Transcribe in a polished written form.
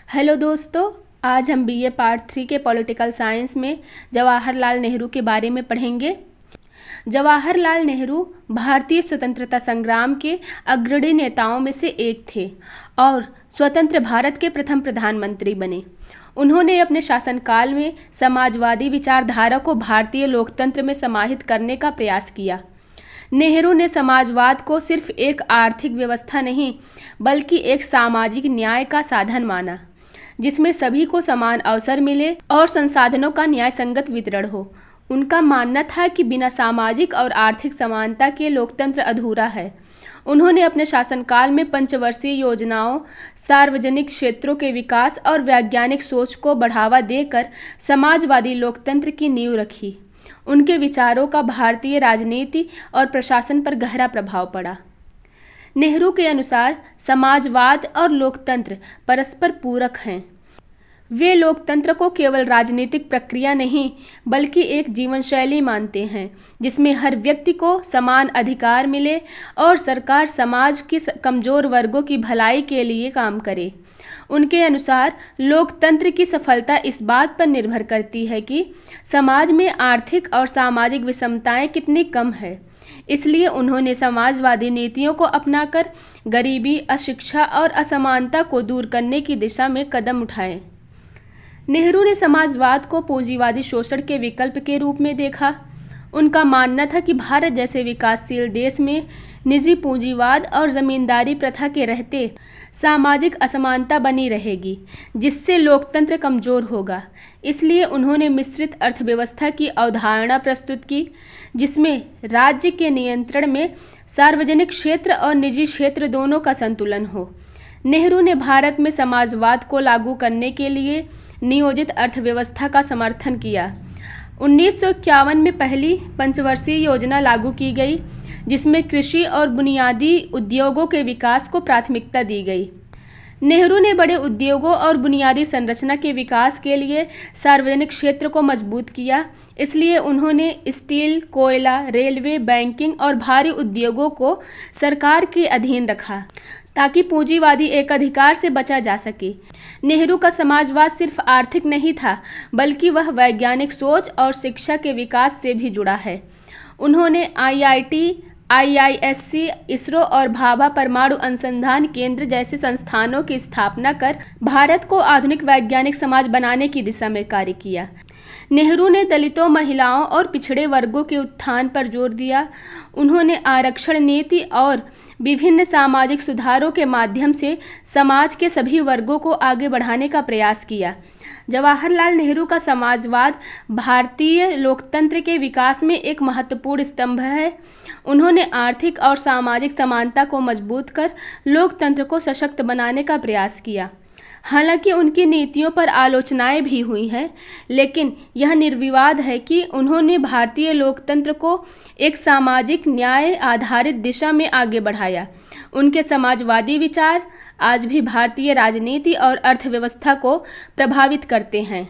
Hello दोस्तों, आज हम बीए पार्ट 3 के पॉलिटिकल साइंस में जवाहरलाल नेहरू के बारे में पढ़ेंगे। जवाहरलाल नेहरू भारतीय स्वतंत्रता संग्राम के अग्रणी नेताओं में से एक थे और स्वतंत्र भारत के प्रथम प्रधानमंत्री बने। उन्होंने अपने शासनकाल में समाजवादी विचारधारा को भारतीय लोकतंत्र में समाहित करने का प्रयास किया। नेहरू ने समाजवाद को सिर्फ एक आर्थिक व्यवस्था नहीं बल्कि एक सामाजिक न्याय का साधन माना, जिसमें सभी को समान अवसर मिले और संसाधनों का न्याय संगत वितरण हो। उनका मानना था कि बिना सामाजिक और आर्थिक समानता के लोकतंत्र अधूरा है। उन्होंने अपने शासनकाल में पंचवर्षीय योजनाओं, सार्वजनिक क्षेत्रों के विकास और वैज्ञानिक सोच को बढ़ावा देकर समाजवादी लोकतंत्र की नींव रखी। उनके विचारों का भारतीय राजनीति और प्रशासन पर गहरा प्रभाव पड़ा। नेहरू के अनुसार समाजवाद और लोकतंत्र परस्पर पूरक हैं। वे लोकतंत्र को केवल राजनीतिक प्रक्रिया नहीं बल्कि एक जीवन शैली मानते हैं, जिसमें हर व्यक्ति को समान अधिकार मिले और सरकार समाज के कमजोर वर्गों की भलाई के लिए काम करे। उनके अनुसार लोकतंत्र की सफलता इस बात पर निर्भर करती है कि समाज में आर्थिक और सामाजिक विषमताएं कितनी कम है। इसलिए उन्होंने समाजवादी नीतियों को अपनाकर गरीबी, अशिक्षा और असमानता को दूर करने की दिशा में कदम उठाए। नेहरू ने समाजवाद को पूंजीवादी शोषण के विकल्प के रूप में देखा। उनका मानना था कि भारत जैसे विकासशील देश में निजी पूंजीवाद और जमींदारी प्रथा के रहते सामाजिक असमानता बनी रहेगी, जिससे लोकतंत्र कमजोर होगा। इसलिए उन्होंने मिश्रित अर्थव्यवस्था की अवधारणा प्रस्तुत की, जिसमें राज्य के नियंत्रण में सार्वजनिक क्षेत्र और निजी क्षेत्र दोनों का संतुलन हो। नेहरू ने भारत में समाजवाद को लागू करने के लिए नियोजित अर्थव्यवस्था का समर्थन किया। 1951 में पहली पंचवर्षीय योजना लागू की गई, जिसमें कृषि और बुनियादी उद्योगों के विकास को प्राथमिकता दी गई। नेहरू ने बड़े उद्योगों और बुनियादी संरचना के विकास के लिए सार्वजनिक क्षेत्र को मजबूत किया। इसलिए उन्होंने स्टील, कोयला, रेलवे, बैंकिंग और भारी उद्योगों को सरकार के अधीन रखा ताकि पूंजीवादी एकाधिकार से बचा जा सके। नेहरू का समाजवाद सिर्फ आर्थिक नहीं था बल्कि वह वैज्ञानिक सोच और शिक्षा के विकास से भी जुड़ा है। उन्होंने IIT, IISc, इसरो और भाभा परमाणु अनुसंधान केंद्र जैसे संस्थानों की स्थापना कर भारत को आधुनिक वैज्ञानिक समाज बनाने की दिशा में कार्य किया। नेहरू ने दलितों, महिलाओं और पिछड़े वर्गों के उत्थान पर जोर दिया। उन्होंने आरक्षण नीति और विभिन्न सामाजिक सुधारों के माध्यम से समाज के सभी वर्गों को आगे बढ़ाने का प्रयास किया। जवाहरलाल नेहरू का समाजवाद भारतीय लोकतंत्र के विकास में एक महत्वपूर्ण स्तंभ है। उन्होंने आर्थिक और सामाजिक समानता को मजबूत कर लोकतंत्र को सशक्त बनाने का प्रयास किया। हालांकि उनकी नीतियों पर आलोचनाएं भी हुई हैं, लेकिन यह निर्विवाद है कि उन्होंने भारतीय लोकतंत्र को एक सामाजिक न्याय आधारित दिशा में आगे बढ़ाया। उनके समाजवादी विचार आज भी भारतीय राजनीति और अर्थव्यवस्था को प्रभावित करते हैं।